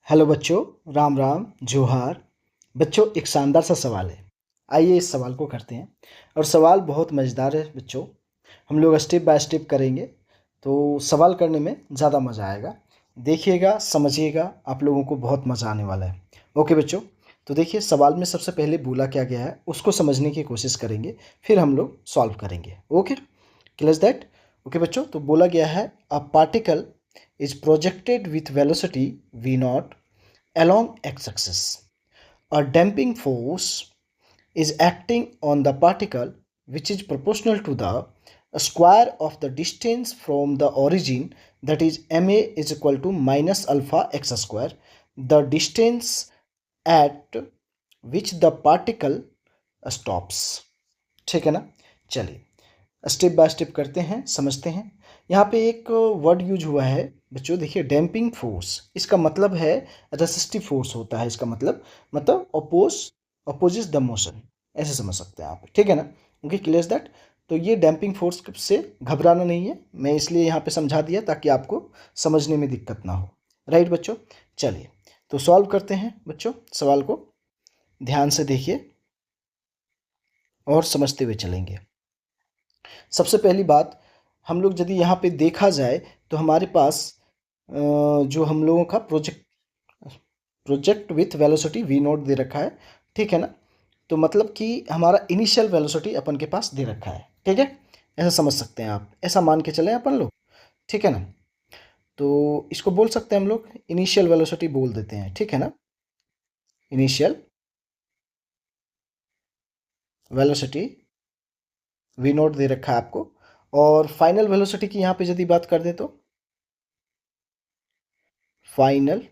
Hello बच्चों, राम राम, जोहार। बच्चों, एक शानदार सा सवाल है। आइए इस सवाल को करते हैं। और सवाल बहुत मज़ेदार है बच्चों। हम लोग स्टेप बाय स्टेप करेंगे तो सवाल करने में ज़्यादा मज़ा आएगा। देखिएगा, समझिएगा, आप लोगों को बहुत मज़ा आने वाला है। ओके बच्चों, तो देखिए सवाल में सबसे पहले बोला क्या गया है उसको समझने की कोशिश करेंगे, फिर हम लोग सॉल्व करेंगे। Okay, clear that. ओके बच्चों, तो बोला गया है a particle is projected with velocity v naught along x-axis. A damping force is acting on the particle which is proportional to the square of the distance from the origin, that is ma is equal to minus alpha x square, the distance at which the particle stops. ठीक है ना। चलिए step by step करते हैं, समझते हैं। यहाँ पे एक वर्ड यूज हुआ है बच्चों, देखिए डैम्पिंग फोर्स। इसका मतलब है रेसिस्टिव फोर्स होता है। इसका मतलब अपोजिस द मोशन, ऐसे समझ सकते हैं आप। ठीक है ना। Okay, clear that. तो ये डैम्पिंग फोर्स से घबराना नहीं है, मैं इसलिए यहाँ पे समझा दिया ताकि आपको समझने में दिक्कत ना हो। राइट बच्चों, चलिए तो सॉल्व करते हैं बच्चों। सवाल को ध्यान से देखिए और समझते हुए चलेंगे। सबसे पहली बात, हम लोग यदि यहाँ पे देखा जाए तो हमारे पास जो हम लोगों का project with velocity v note दे रखा है। ठीक है ना। तो मतलब कि हमारा इनिशियल वेलोसिटी अपन के पास दे रखा है। ठीक है, ऐसा समझ सकते हैं आप, ऐसा मान के चलें अपन लोग। ठीक है ना। तो इसको बोल सकते हैं हम लोग इनिशियल वेलोसिटी बोल देते हैं। ठीक है ना। इनिशियल वेलोसिटी वी नोट दे रखा है आपको। और फाइनल वेलोसिटी की यहाँ पे यदि बात कर दें तो फाइनल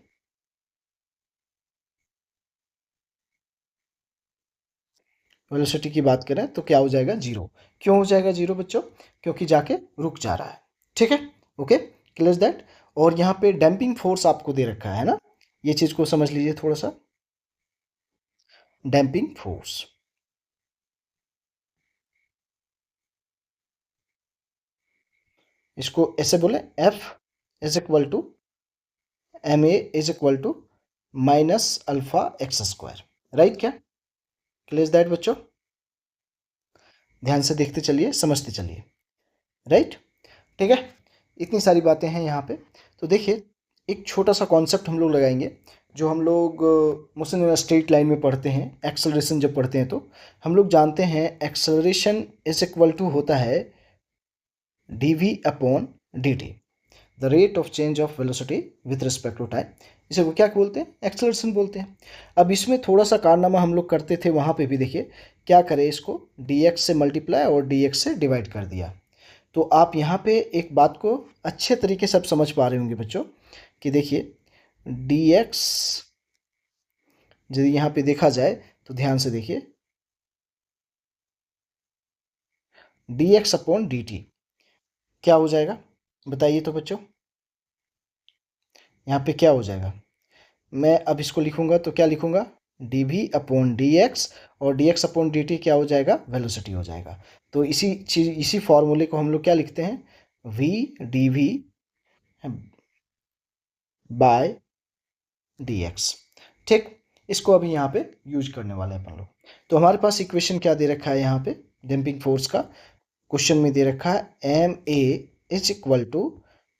वेलोसिटी की बात करें तो क्या हो जाएगा, जीरो। क्यों हो जाएगा जीरो बच्चों? क्योंकि जाके रुक जा रहा है। ठीक है। Okay, clear that. और यहाँ पे डैम्पिंग फोर्स आपको दे रखा है ना, ये चीज को समझ लीजिए थोड़ा सा। डैम्पिंग फोर्स, इसको ऐसे बोले F is equal to M A is equal to minus alpha X square. Right क्या? क्लियर दैट बच्चों। ध्यान से देखते चलिए, समझते चलिए। राइट, ठीक है। इतनी सारी बातें हैं यहाँ पे। तो देखिए एक छोटा सा कॉन्सेप्ट हम लोग लगाएंगे, जो हम लोग मोशन में स्ट्रेट लाइन में पढ़ते हैं। एक्सेलरेशन जब पढ़ते हैं तो हम लोग जानते हैं एक्सेलरेशन इज इक्वल टू होता है D we upon D T, the rate of change of velocity with respect to time. इसे वो क्या बोलते हैं? एक्सेलरेशन बोलते हैं। अब इसमें थोड़ा सा कारनामा हम लोग करते थे, वहाँ पे भी देखिए क्या करें, इसको डी एक्स से मल्टीप्लाई और डी एक्स से डिवाइड कर दिया। तो आप यहाँ पे एक बात को अच्छे तरीके से आप समझ पा रहे होंगे बच्चों कि देखिए डी एक्स यदि यहाँ पे देखा जाए तो ध्यान से देखिए, D x upon D t क्या हो जाएगा बताइए तो बच्चों। यहाँ पे क्या हो जाएगा? मैं अब इसको लिखूंगा तो क्या लिखूंगा, d we upon d x, और d x upon D t क्या हो जाएगा, वेलोसिटी हो जाएगा। तो इसी फॉर्मूले को हम लोग क्या लिखते हैं, V D V by D X. ठीक, इसको अभी यहाँ पे यूज करने वाले हैं अपन लोग। तो हमारे पास इक्वेशन क्या दे रखा है यहाँ पे, डैम्पिंग फोर्स का क्वेश्चन में दे रखा है M A is equal to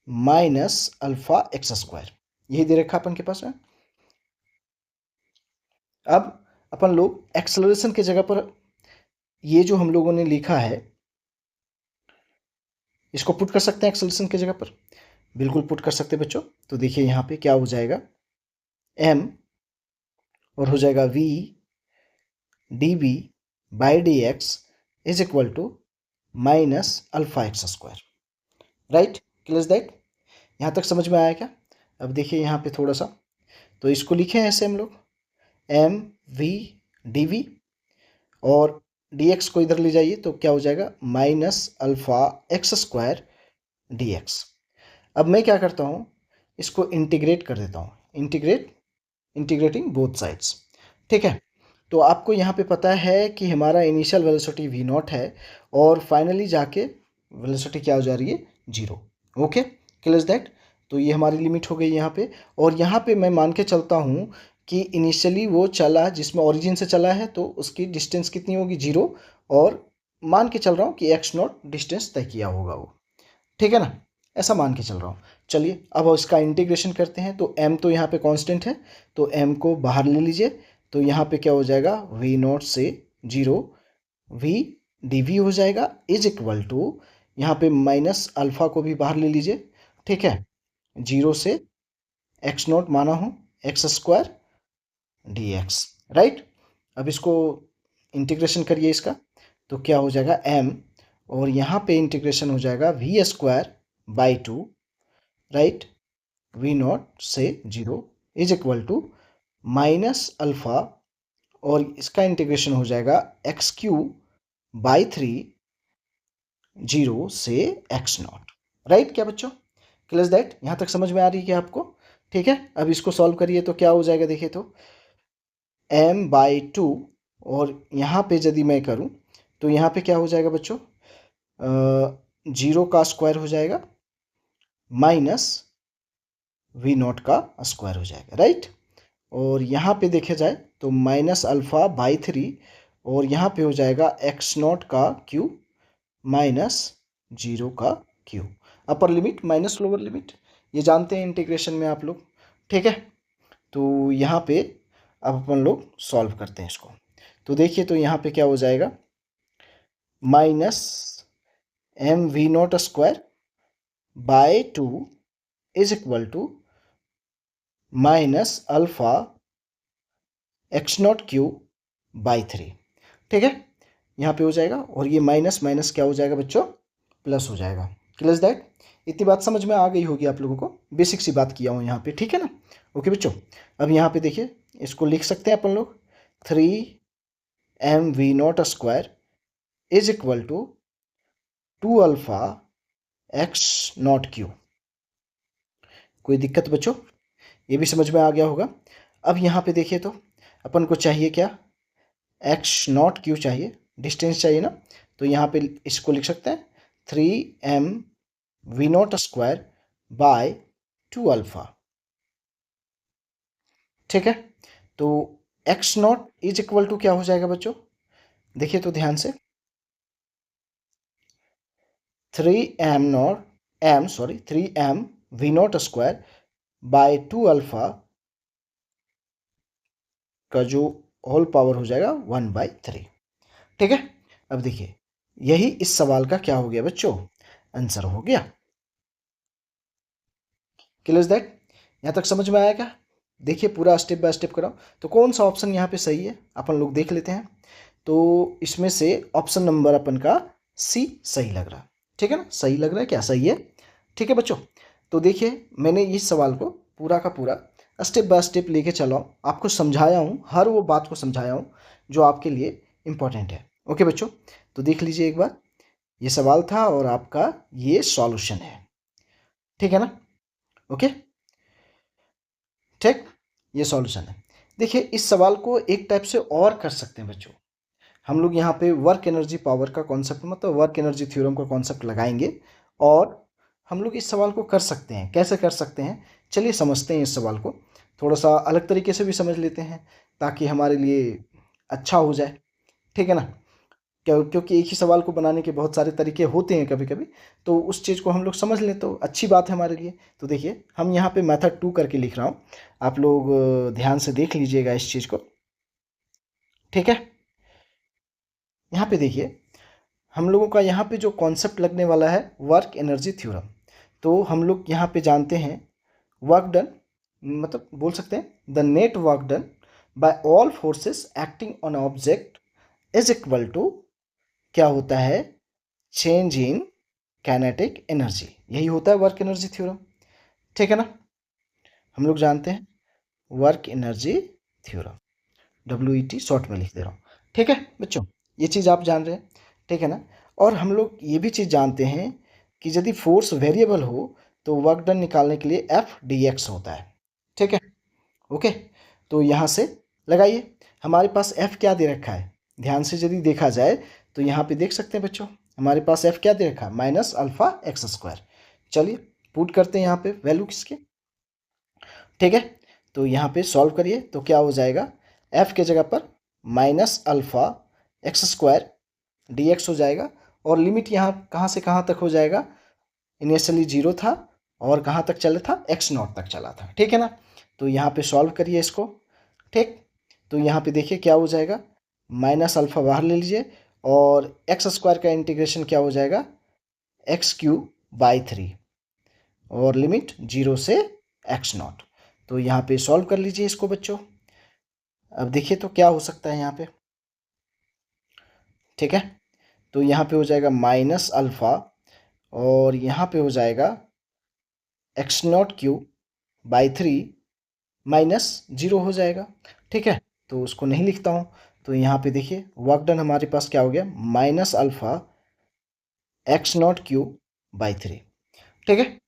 minus alpha X square, यही दे रखा है अपन के पास है। अब अपन लोग एक्सेलरेशन के जगह पर ये जो हम लोगों ने लिखा है इसको पुट कर सकते हैं एक्सेलरेशन की जगह पर, बिल्कुल पुट कर सकते हैं बच्चों। तो देखिए यहाँ पे क्या हो जाएगा, एम और हो जाएगा V D V by D X is equal to minus alpha X square. Right, clear that. यहाँ तक समझ में आया क्या? अब देखिए यहाँ पे थोड़ा सा, तो इसको लिखे हैं ऐसे हम लोग एम वी डी वी, और डी एक्स को इधर ले जाइए तो क्या हो जाएगा, minus alpha X square D x. अब मैं क्या करता हूँ, इसको इंटीग्रेट कर देता हूँ, इंटीग्रेटिंग बोथ साइड्स। ठीक है। तो आपको यहाँ पे पता है कि हमारा इनिशियल वेलोसिटी वी नॉट है और फाइनली जाके वेलोसिटी क्या हो जा रही है, जीरो। Okay, clear that. तो ये हमारी लिमिट हो गई यहाँ पे। और यहाँ पे मैं मान के चलता हूँ कि इनिशियली वो चला जिसमें ओरिजिन से चला है तो उसकी डिस्टेंस कितनी होगी 0, और मान के चल रहा हूँ कि x0 डिस्टेंस तय किया होगा वो, ठीक है ना, ऐसा मान के चल रहा हूँ। चलिए अब इसका इंटीग्रेशन करते हैं। तो m तो यहाँ पे कांस्टेंट है, तो m को बाहर ले लीजिए। तो यहाँ पे क्या हो जाएगा, v0 से 0 v dv हो जाएगा इज इक्वल टू, यहाँ पे माइनस अल्फ़ा को भी बाहर ले लीजिए, ठीक है, 0 से x0 माना हूँ x square D x, right. अब इसको इंटीग्रेशन करिए इसका, तो क्या हो जाएगा m, और यहाँ पे इंटीग्रेशन हो जाएगा we square by 2, right, v0 से 0 is equal to minus alpha, और इसका इंटीग्रेशन हो जाएगा एक्स क्यूब बाई 3, 0 से x0, राइट। क्या बच्चों, क्लियर दैट, यहाँ तक समझ में आ रही है क्या आपको? ठीक है, अब इसको सॉल्व करिए तो क्या हो जाएगा, देखिए तो m/2, और यहाँ पे यदि मैं करूँ तो यहाँ पे क्या हो जाएगा बच्चों, 0 का स्क्वायर हो जाएगा माइनस v0 का स्क्वायर हो जाएगा, राइट। और यहाँ पे देखा जाए तो माइनस अल्फ़ा बाई 3, और यहाँ पे हो जाएगा x0 का क्यूब माइनस 0 का cube, upper limit minus lower limit, ये जानते हैं इंटीग्रेशन में आप लोग, ठीक है। तो यहाँ पे अब अपन लोग सॉल्व करते हैं इसको। तो देखिए तो यहाँ पे क्या हो जाएगा, minus mv0 square by 2 is equal to minus alpha x0 cube by 3, ठीक है, यहाँ पे हो जाएगा। और ये माइनस माइनस क्या हो जाएगा बच्चों, प्लस हो जाएगा। क्लियर दैट, इतनी बात समझ में आ गई होगी आप लोगों को, बेसिक सी बात किया हूँ यहाँ पे, ठीक है ना। ओके बच्चों, अब यहाँ पे देखिए इसको लिख सकते हैं अपन लोग, 3mv0 square is equal to 2 alpha x0 cube. कोई दिक्कत बच्चों, ये भी समझ में आ गया होगा। अब यहाँ पे देखिए तो अपन को चाहिए क्या, x0 क्यूब चाहिए, डिस्टेंस चाहिए ना, तो यहाँ पे इसको लिख सकते हैं 3mv0 स्क्वायर बाय 2 अल्फ़ा, ठीक है। तो x0 इज इक्वल टू क्या हो जाएगा बच्चों, देखिए तो ध्यान से, 3m v0 square by 2 alpha का जो होल पावर हो जाएगा 1/3, ठीक है। अब देखिए यही इस सवाल का क्या हो गया बच्चों, आंसर हो गया। क्लियर दैट, यहाँ तक समझ में आया क्या? देखिए पूरा स्टेप बाय स्टेप कराओ। तो कौन सा ऑप्शन यहाँ पे सही है अपन लोग देख लेते हैं। तो इसमें से ऑप्शन नंबर अपन का सी सही लग रहा है, ठीक है ना, सही लग रहा है, क्या सही है, ठीक है बच्चों। तो देखिए मैंने इस सवाल को पूरा का पूरा स्टेप बाय स्टेप लेके चला हूँ, आपको समझाया हूँ, हर वो बात को समझाया हूँ जो आपके लिए इम्पोर्टेंट है। ओके बच्चों, तो देख लीजिए एक बार, ये सवाल था और आपका ये सॉल्यूशन है, ठीक है ना। ओके ठीक, ये सॉल्यूशन है। देखिए इस सवाल को एक टाइप से और कर सकते हैं बच्चों, हम लोग यहाँ पे वर्क एनर्जी पावर का कॉन्सेप्ट, मतलब वर्क एनर्जी थ्योरम का कॉन्सेप्ट लगाएंगे, और हम लोग इस सवाल को कर सकते हैं। कैसे कर सकते हैं, चलिए समझते हैं। इस सवाल को थोड़ा सा अलग तरीके से भी समझ लेते हैं ताकि हमारे लिए अच्छा हो जाए, ठीक है ना। क्योंकि एक ही सवाल को बनाने के बहुत सारे तरीके होते हैं कभी कभी, तो उस चीज़ को हम लोग समझ लें तो अच्छी बात है हमारे लिए। तो देखिए हम यहाँ पे मेथड 2 करके लिख रहा हूँ, आप लोग ध्यान से देख लीजिएगा इस चीज़ को, ठीक है। यहाँ पे देखिए हम लोगों का यहाँ पे जो कॉन्सेप्ट लगने वाला है वर्क एनर्जी थ्योरम। तो हम लोग यहाँ पे जानते हैं वर्क डन, मतलब बोल सकते हैं the net work done by all forces acting on object is equal to क्या होता है, चेंज इन काइनेटिक एनर्जी, यही होता है वर्क एनर्जी थ्योरम, ठीक है ना। हम लोग जानते हैं work energy theorem, WET short में लिख दे रहा हूँ, ठीक है बच्चों, ये चीज़ आप जान रहे हैं, ठीक है ना। और हम लोग ये भी चीज़ जानते हैं कि यदि फोर्स वेरिएबल हो तो वर्क डन निकालने के लिए FDX होता है, ठीक है। ओके, तो यहाँ से लगाइए, हमारे पास F क्या दे रखा है, ध्यान से यदि देखा जाए तो यहाँ पे देख सकते हैं बच्चों, हमारे पास F क्या दे रखा है, माइनस अल्फ़ा एक्स स्क्वायर। चलिए पुट करते हैं यहाँ पे वैल्यू किसके, ठीक है। तो यहाँ पे सॉल्व करिए तो क्या हो जाएगा, f के जगह पर minus alpha x square D x हो जाएगा, और लिमिट यहाँ कहाँ से कहाँ तक हो जाएगा, इनिशियली 0 था और कहाँ तक चला था, x0 तक चला था, ठीक है ना। तो यहाँ पे सॉल्व करिए इसको, ठीक। तो यहाँ पे देखिए क्या हो जाएगा, माइनस अल्फ़ा बाहर ले लीजिए और एक्स स्क्वायर का इंटीग्रेशन क्या हो जाएगा, x³/3 और लिमिट 0 से x0। तो यहाँ पे सॉल्व कर लीजिए इसको बच्चों। अब देखिए तो क्या हो सकता है यहाँ पे, ठीक है। तो यहाँ पे हो जाएगा माइनस अल्फ़ा और यहाँ पे हो जाएगा x0³/3 माइनस 0 हो जाएगा, ठीक है। तो उसको नहीं लिखता हूँ, तो यहाँ पे देखिए वर्क डन हमारे पास क्या हो गया, माइनस अल्फ़ा x0³/3, ठीक है।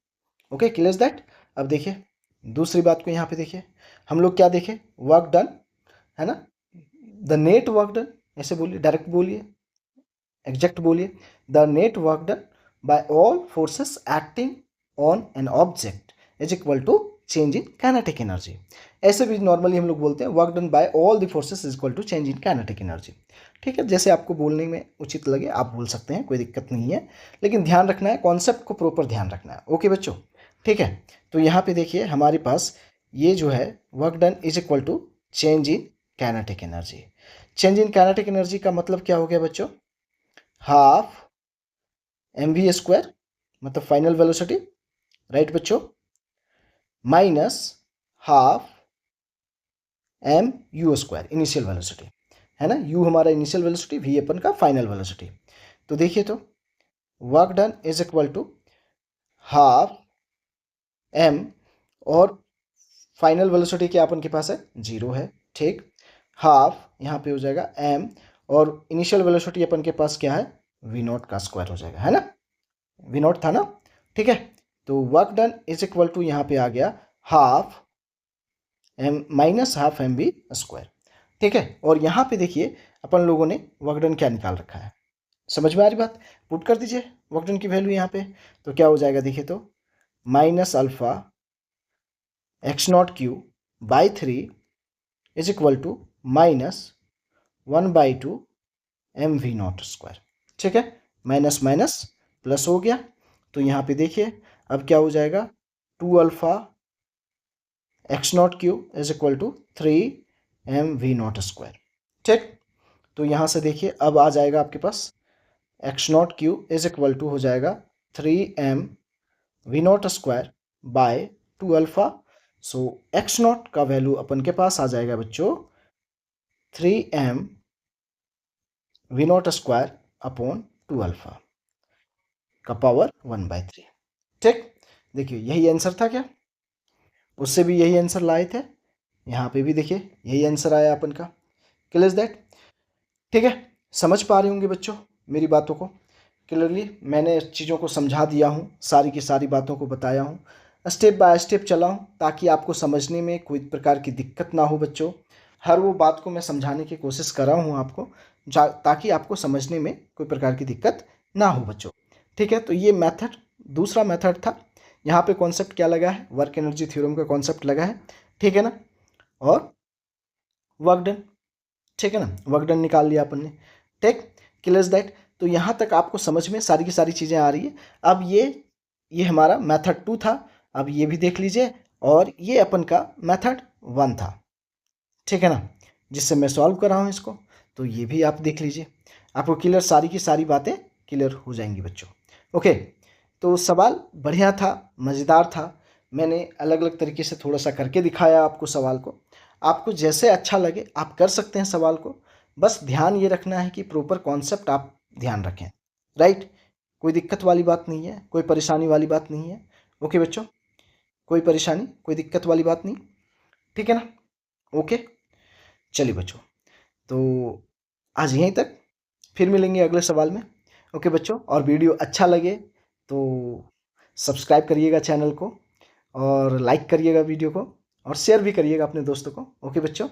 Okay, clear that. अब देखिए दूसरी बात को यहाँ पे देखिए, हम लोग क्या देखें, वर्क डन है ना, द नेट वर्क डन, ऐसे बोलिए, डायरेक्ट बोलिए, एग्जैक्ट बोलिए, the net work done by all forces acting on an object is equal to change in kinetic energy. ऐसे भी नॉर्मली हम लोग बोलते हैं work done by all the forces is equal to change in kinetic energy, ठीक है। जैसे आपको बोलने में उचित लगे आप बोल सकते हैं, कोई दिक्कत नहीं है, लेकिन ध्यान रखना है, कॉन्सेप्ट को प्रॉपर ध्यान रखना है। ओके बच्चों, ठीक है। तो यहाँ पे देखिए हमारे पास ये जो है work done is equal to change in kinetic energy. Change in kinetic energy का मतलब क्या हो गया बच्चों, हाफ mv² मतलब फाइनल वेलोसिटी, राइट बच्चों, minus half mu² initial velocity, है ना, u हमारा इनिशियल वेलोसिटी, v अपन का फाइनल वेलोसिटी। तो देखिए तो work done is equal to half m और फाइनल वेलोसिटी क्या अपन के पास है, 0 है, ठीक। हाफ यहाँ पे हो जाएगा m और इनिशियल वेलोसिटी अपन के पास क्या है, v0 का स्क्वायर हो जाएगा, है ना, v0 था ना, ठीक है। तो work done is equal to यहाँ पे आ गया half m minus half mv², ठीक है। और यहाँ पे देखिए अपन लोगों ने वर्क डन क्या निकाल रखा है, समझ में आ रही बात, पुट कर दीजिए वर्क डन की वैल्यू यहाँ पे, तो क्या हो जाएगा देखिए तो, minus alpha x0³/3 is equal to minus 1/2 mv0², ठीक है। माइनस माइनस प्लस हो गया, तो यहाँ पे देखिए अब क्या हो जाएगा, 2 alpha x0³ is equal to 3 mv0², ठीक। तो यहाँ से देखिए अब आ जाएगा आपके पास x0³ इज इक्वल टू हो जाएगा 3 mv0²/2 अल्फा। सो x0 का वैल्यू अपन के पास आ जाएगा बच्चों 3 mv0²/2 अल्फा का पावर 1/3, ठीक। देखिए यही आंसर था क्या, उससे भी यही आंसर लाए थे, यहाँ पे भी देखिए यही आंसर आया अपन का, क्लियर दैट, ठीक है। समझ पा रहे होंगे बच्चों मेरी बातों को क्लियरली, मैंने चीज़ों को समझा दिया हूँ, सारी की सारी बातों को बताया हूँ, स्टेप बाय स्टेप चला हूँ ताकि आपको समझने में कोई प्रकार की दिक्कत ना हो बच्चों। हर वो बात को मैं समझाने की कोशिश कर रहा हूँ आपको, ताकि आपको समझने में कोई प्रकार की दिक्कत ना हो बच्चों, ठीक है। तो ये मेथड दूसरा मेथड था, यहाँ पे कॉन्सेप्ट क्या लगा है, वर्क एनर्जी थ्योरम का कॉन्सेप्ट लगा है, ठीक है ना, और वर्क डन, ठीक है ना, वर्क डन निकाल लिया अपन ने, ठीक, क्लियर दैट। तो यहाँ तक आपको समझ में सारी की सारी चीज़ें आ रही है। अब ये हमारा मेथड 2 था, अब ये भी देख लीजिए, और ये अपन का मेथड 1 था, ठीक है ना, जिससे मैं सॉल्व कर रहा हूँ इसको, तो ये भी आप देख लीजिए, आपको क्लियर सारी की सारी बातें क्लियर हो जाएंगी बच्चों। ओके, तो सवाल बढ़िया था, मज़ेदार था, मैंने अलग अलग तरीके से थोड़ा सा करके दिखाया आपको सवाल को, आपको जैसे अच्छा लगे आप कर सकते हैं सवाल को, बस ध्यान ये रखना है कि प्रॉपर कॉन्सेप्ट आप ध्यान रखें, राइट। कोई दिक्कत वाली बात नहीं है, कोई परेशानी वाली बात नहीं है, ओके बच्चों, कोई परेशानी कोई दिक्कत वाली बात नहीं, ठीक है ना, ओके। चलिए बच्चों, तो आज यहीं तक, फिर मिलेंगे अगले सवाल में, ओके बच्चों। और वीडियो अच्छा लगे तो सब्सक्राइब करिएगा चैनल को, और लाइक करिएगा वीडियो को, और शेयर भी करिएगा अपने दोस्तों को, ओके बच्चों।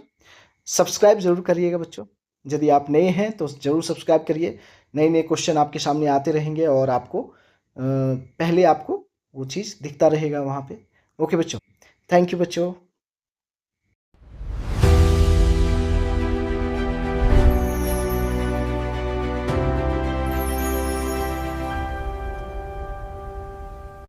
सब्सक्राइब ज़रूर करिएगा बच्चों, यदि आप नए हैं तो ज़रूर सब्सक्राइब करिए, नए नए क्वेश्चन आपके सामने आते रहेंगे और आपको पहले आपको वो चीज़ दिखता रहेगा वहाँ पे। ओके बच्चों, थैंक यू बच्चों।